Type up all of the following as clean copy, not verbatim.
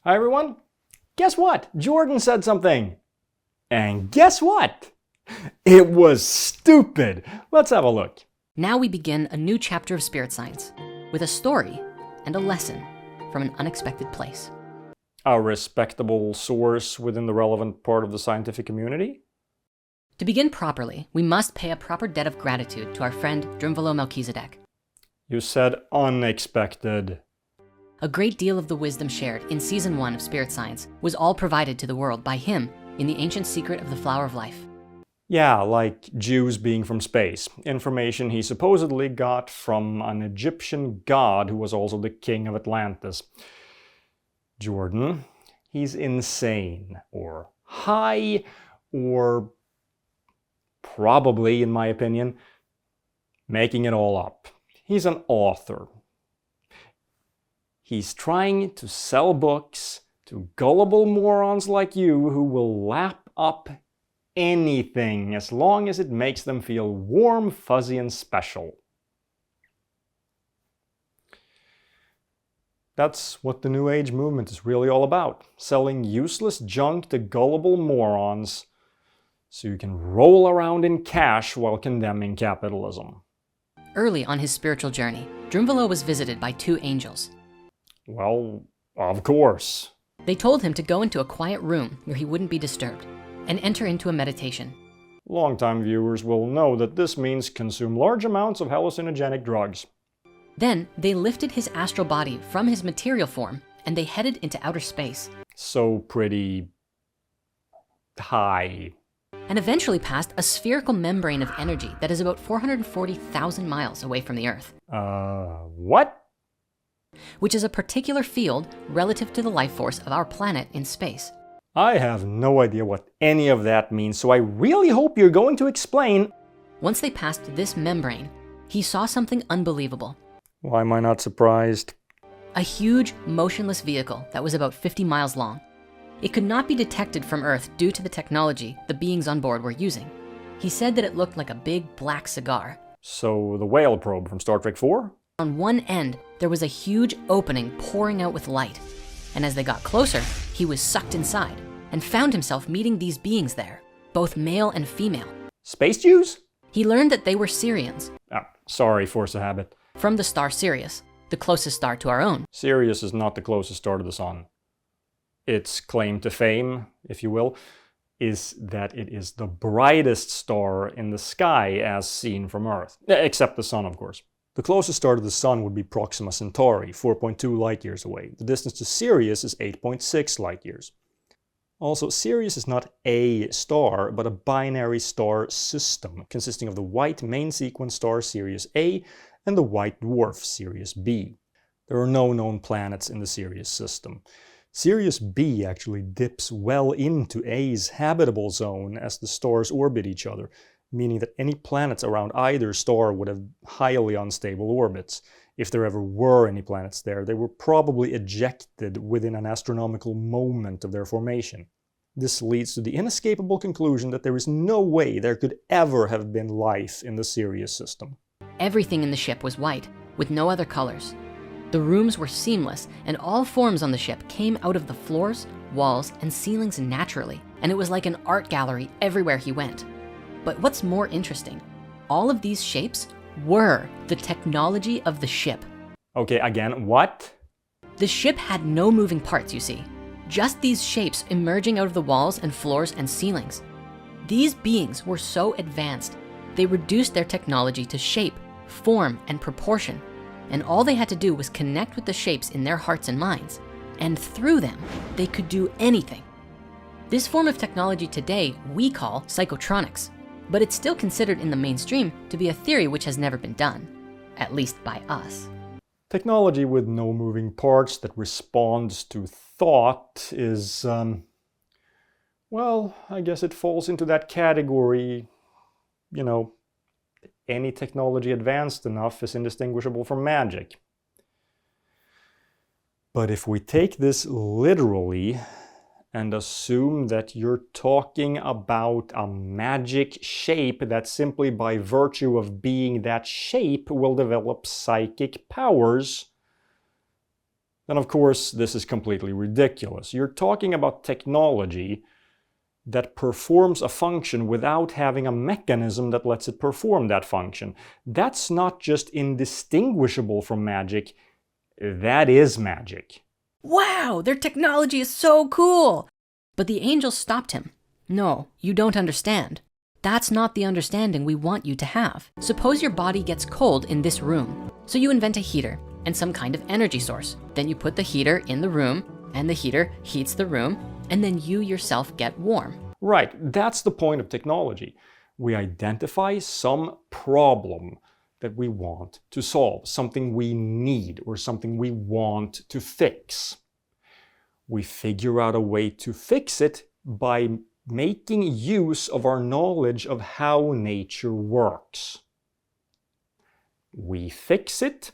Hi everyone! Guess what? Jordan said something! And guess what? It was stupid! Let's have a look. Now we begin a new chapter of spirit science with a story and a lesson from an unexpected place. A respectable source within the relevant part of the scientific community? To begin properly, we must pay a proper debt of gratitude to our friend Drunvalo Melchizedek. You said unexpected. A great deal of the wisdom shared in season 1 of Spirit Science was all provided to the world by him in the ancient secret of the flower of life. Yeah, like Jews being from space. Information he supposedly got from an Egyptian god who was also the king of Atlantis. Jordan, he's insane, or high, or probably, in my opinion, making it all up. He's an author. He's trying to sell books to gullible morons like you who will lap up anything as long as it makes them feel warm, fuzzy, and special. That's what the New Age movement is really all about. Selling useless junk to gullible morons so you can roll around in cash while condemning capitalism. Early on his spiritual journey, Drunvalo was visited by 2 angels. Well, of course. They told him to go into a quiet room where he wouldn't be disturbed and enter into a meditation. Longtime viewers will know that this means consume large amounts of hallucinogenic drugs. Then they lifted his astral body from his material form and they headed into outer space. So pretty high. And eventually passed a spherical membrane of energy that is about 440,000 miles away from the Earth. What? Which is a particular field relative to the life force of our planet in space. I have no idea what any of that means, so I really hope you're going to explain. Once they passed this membrane, he saw something unbelievable. Why am I not surprised? A huge, motionless vehicle that was about 50 miles long. It could not be detected from Earth due to the technology the beings on board were using. He said that it looked like a big black cigar. So the whale probe from Star Trek 4? On one end, there was a huge opening pouring out with light. And as they got closer, he was sucked inside and found himself meeting these beings there, both male and female. Space Jews? He learned that they were Sirians. Sorry, force of habit. From the star Sirius, the closest star to our own. Sirius is not the closest star to the sun. Its claim to fame, if you will, is that it is the brightest star in the sky as seen from Earth. Except the sun, of course. The closest star to the sun would be Proxima Centauri, 4.2 light years away. The distance to Sirius is 8.6 light years. Also, Sirius is not a star, but a binary star system, consisting of the white main sequence star Sirius A and the white dwarf Sirius B. There are no known planets in the Sirius system. Sirius B actually dips well into A's habitable zone as the stars orbit each other, meaning that any planets around either star would have highly unstable orbits. If there ever were any planets there, they were probably ejected within an astronomical moment of their formation. This leads to the inescapable conclusion that there is no way there could ever have been life in the Sirius system. Everything in the ship was white, with no other colors. The rooms were seamless, and all forms on the ship came out of the floors, walls, and ceilings naturally, and it was like an art gallery everywhere he went. But what's more interesting, all of these shapes were the technology of the ship. Okay, again, what? The ship had no moving parts, you see. Just these shapes emerging out of the walls and floors and ceilings. These beings were so advanced, they reduced their technology to shape, form, and proportion. And all they had to do was connect with the shapes in their hearts and minds. And through them, they could do anything. This form of technology today we call psychotronics, but it's still considered in the mainstream to be a theory which has never been done, at least by us. Technology with no moving parts that responds to thought is, well, I guess it falls into that category, you know, any technology advanced enough is indistinguishable from magic. But if we take this literally and assume that you're talking about a magic shape that simply by virtue of being that shape will develop psychic powers, then of course this is completely ridiculous. You're talking about technology that performs a function without having a mechanism that lets it perform that function. That's not just indistinguishable from magic, that is magic. Wow, their technology is so cool! But the angel stopped him. No, you don't understand. That's not the understanding we want you to have. Suppose your body gets cold in this room. So you invent a heater and some kind of energy source. Then you put the heater in the room and the heater heats the room, and then you yourself get warm. Right, that's the point of technology. We identify some problem that we want to solve, something we need or something we want to fix. We figure out a way to fix it by making use of our knowledge of how nature works. We fix it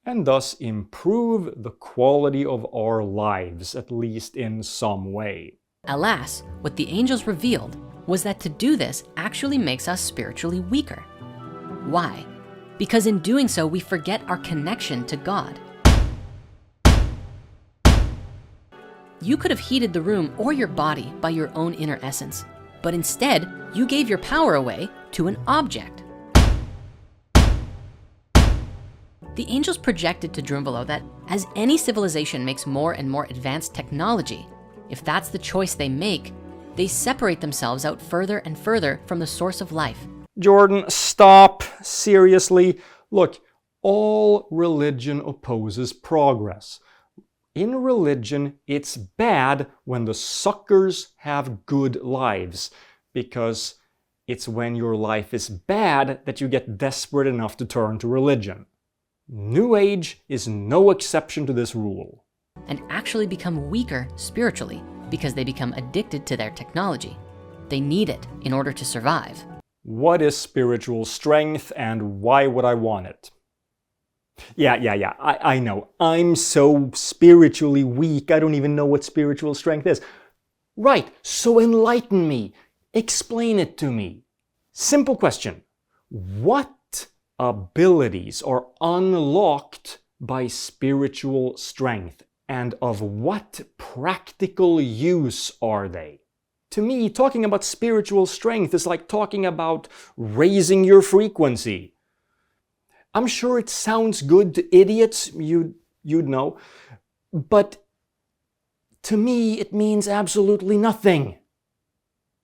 and thus improve the quality of our lives, at least in some way. Alas, what the angels revealed was that to do this actually makes us spiritually weaker. Why? Because in doing so, we forget our connection to God. You could have heated the room or your body by your own inner essence, but instead, you gave your power away to an object. The angels projected to Drunvalo that as any civilization makes more and more advanced technology, if that's the choice they make, they separate themselves out further and further from the source of life. Jordan, stop. Seriously. Look, all religion opposes progress. In religion, it's bad when the suckers have good lives, because it's when your life is bad that you get desperate enough to turn to religion. New Age is no exception to this rule. And actually become weaker spiritually because they become addicted to their technology. They need it in order to survive. What is spiritual strength and why would I want it? Yeah, I know. I'm so spiritually weak, I don't even know what spiritual strength is. Right, so enlighten me. Explain it to me. Simple question. What abilities are unlocked by spiritual strength, and of what practical use are they? To me, talking about spiritual strength is like talking about raising your frequency. I'm sure it sounds good to idiots, you'd know, but to me it means absolutely nothing.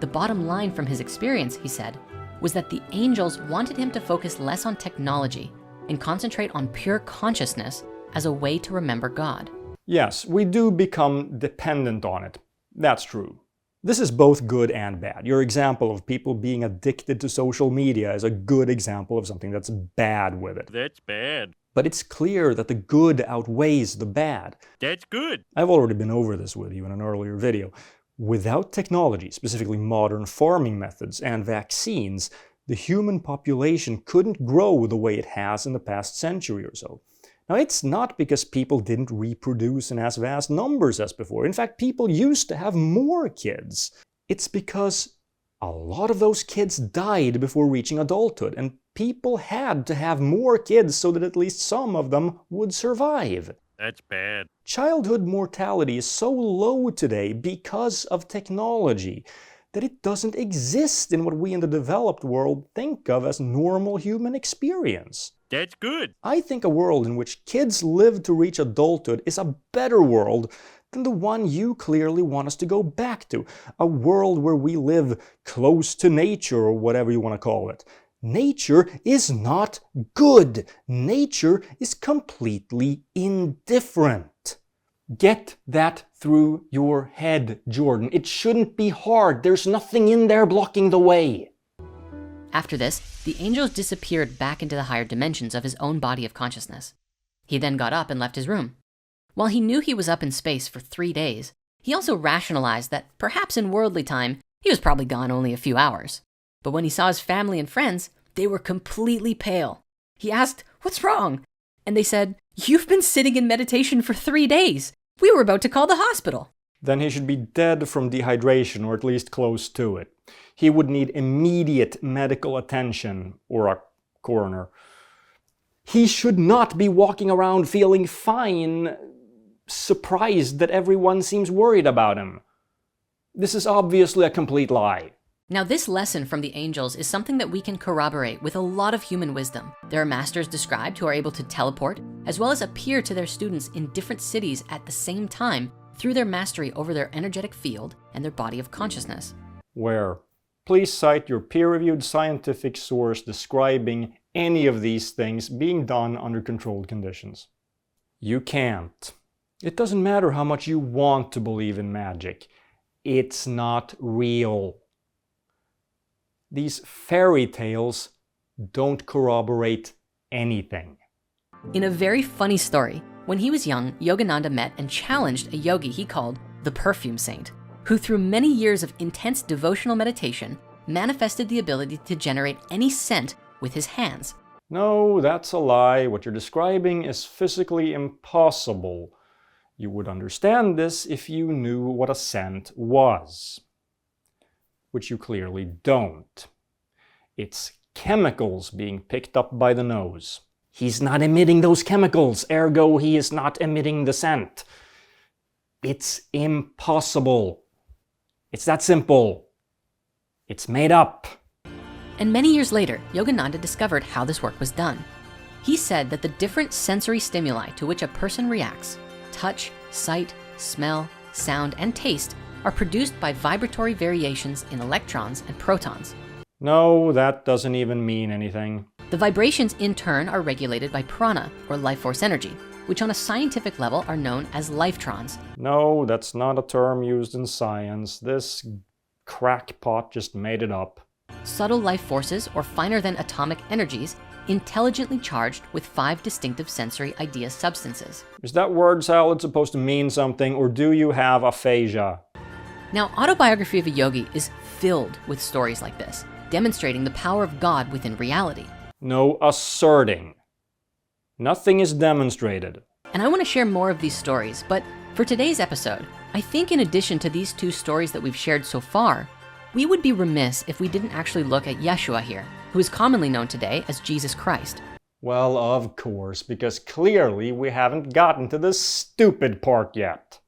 The bottom line from his experience, he said, was that the angels wanted him to focus less on technology and concentrate on pure consciousness as a way to remember God. Yes, we do become dependent on it. That's true. This is both good and bad. Your example of people being addicted to social media is a good example of something that's bad with it. That's bad. But it's clear that the good outweighs the bad. That's good. I've already been over this with you in an earlier video. Without technology, specifically modern farming methods and vaccines, the human population couldn't grow the way it has in the past century or so. Now, it's not because people didn't reproduce in as vast numbers as before. In fact, people used to have more kids. It's because a lot of those kids died before reaching adulthood, and people had to have more kids so that at least some of them would survive. That's bad. Childhood mortality is so low today because of technology that it doesn't exist in what we in the developed world think of as normal human experience. That's good. I think a world in which kids live to reach adulthood is a better world than the one you clearly want us to go back to. A world where we live close to nature, or whatever you want to call it. Nature is not good. Nature is completely indifferent. Get that through your head, Jordan. It shouldn't be hard. There's nothing in there blocking the way. After this, the angels disappeared back into the higher dimensions of his own body of consciousness. He then got up and left his room. While he knew he was up in space for 3 days, he also rationalized that perhaps in worldly time, he was probably gone only a few hours. But when he saw his family and friends, they were completely pale. He asked, "What's wrong?" And they said, "You've been sitting in meditation for 3 days. We were about to call the hospital." Then he should be dead from dehydration, or at least close to it. He would need immediate medical attention, or a coroner. He should not be walking around feeling fine surprised that everyone seems worried about him. This is obviously a complete lie. Now, this lesson from the angels is something that we can corroborate with a lot of human wisdom. There are masters described who are able to teleport, as well as appear to their students in different cities at the same time through their mastery over their energetic field and their body of consciousness. Where? Please cite your peer-reviewed scientific source describing any of these things being done under controlled conditions. You can't. It doesn't matter how much you want to believe in magic. It's not real. These fairy tales don't corroborate anything. In a very funny story, when he was young, Yogananda met and challenged a yogi he called the Perfume Saint, who through many years of intense devotional meditation manifested the ability to generate any scent with his hands. No, that's a lie. What you're describing is physically impossible. You would understand this if you knew what a scent was, which you clearly don't. It's chemicals being picked up by the nose. He's not emitting those chemicals, ergo he is not emitting the scent. It's impossible. It's that simple. It's made up. And many years later, Yogananda discovered how this work was done. He said that the different sensory stimuli to which a person reacts, touch, sight, smell, sound, and taste, are produced by vibratory variations in electrons and protons. No, that doesn't even mean anything. The vibrations in turn are regulated by prana, or life force energy, which on a scientific level are known as Lifetrons. No, that's not a term used in science. This crackpot just made it up. Subtle life forces, or finer than atomic energies, intelligently charged with 5 distinctive sensory idea substances. Is that word salad supposed to mean something, or do you have aphasia? Now, Autobiography of a Yogi is filled with stories like this, demonstrating the power of God within reality. No asserting. Nothing is demonstrated. And I want to share more of these stories, but for today's episode, I think in addition to these 2 stories that we've shared so far, we would be remiss if we didn't actually look at Yeshua here, who is commonly known today as Jesus Christ. Well, of course, because clearly we haven't gotten to the stupid part yet.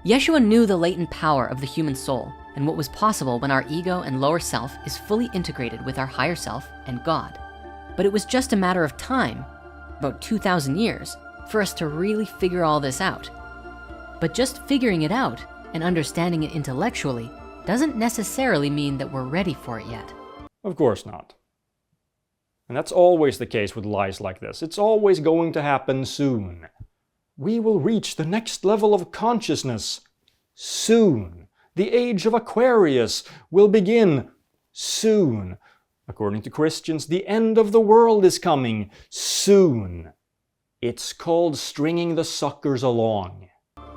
Yeshua knew the latent power of the human soul and what was possible when our ego and lower self is fully integrated with our higher self and God. But it was just a matter of time, about 2,000 years, for us to really figure all this out. But just figuring it out and understanding it intellectually doesn't necessarily mean that we're ready for it yet. Of course not. And that's always the case with lies like this. It's always going to happen soon. We will reach the next level of consciousness soon. The age of Aquarius will begin soon. According to Christians, the end of the world is coming soon. It's called stringing the suckers along.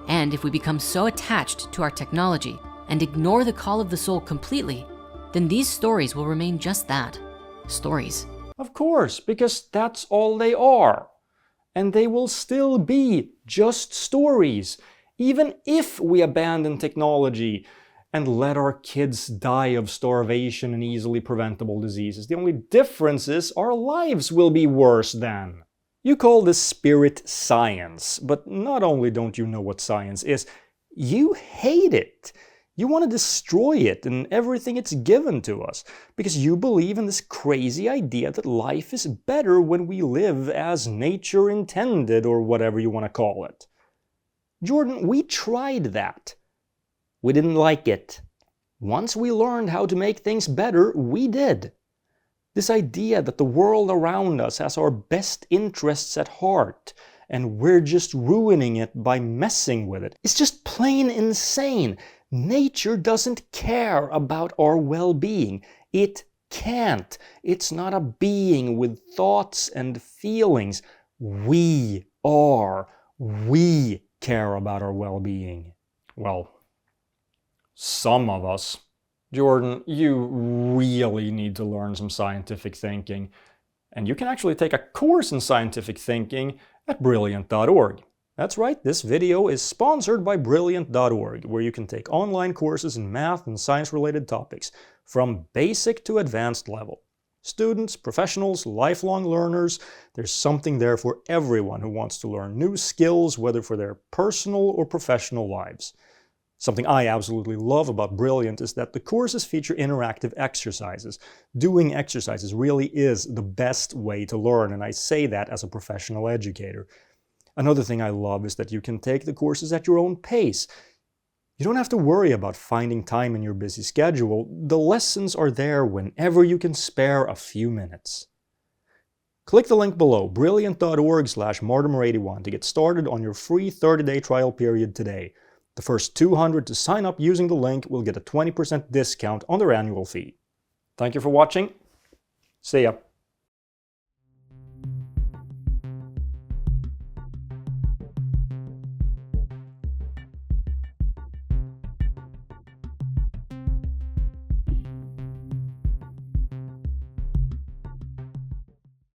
And if we become so attached to our technology and ignore the call of the soul completely, then these stories will remain just that, stories. Of course, because that's all they are. And they will still be just stories, even if we abandon technology and let our kids die of starvation and easily preventable diseases. The only difference is our lives will be worse then. You call this spirit science, but not only don't you know what science is, you hate it. You want to destroy it and everything it's given to us because you believe in this crazy idea that life is better when we live as nature intended, or whatever you want to call it. Jordan, we tried that. We didn't like it. Once we learned how to make things better, we did. This idea that the world around us has our best interests at heart and we're just ruining it by messing with it is just plain insane. Nature doesn't care about our well-being. It can't. It's not a being with thoughts and feelings. We are. We care about our well-being. Well, some of us. Jordan, you really need to learn some scientific thinking. And you can actually take a course in scientific thinking at brilliant.org. That's right, this video is sponsored by brilliant.org, where you can take online courses in math and science-related topics, from basic to advanced level. Students, professionals, lifelong learners, there's something there for everyone who wants to learn new skills, whether for their personal or professional lives. Something I absolutely love about Brilliant is that the courses feature interactive exercises. Doing exercises really is the best way to learn, and I say that as a professional educator. Another thing I love is that you can take the courses at your own pace. You don't have to worry about finding time in your busy schedule. The lessons are there whenever you can spare a few minutes. Click the link below, brilliant.org/Martymer81 to get started on your free 30-day trial period today. The first 200 to sign up using the link will get a 20% discount on their annual fee. Thank you for watching. See ya.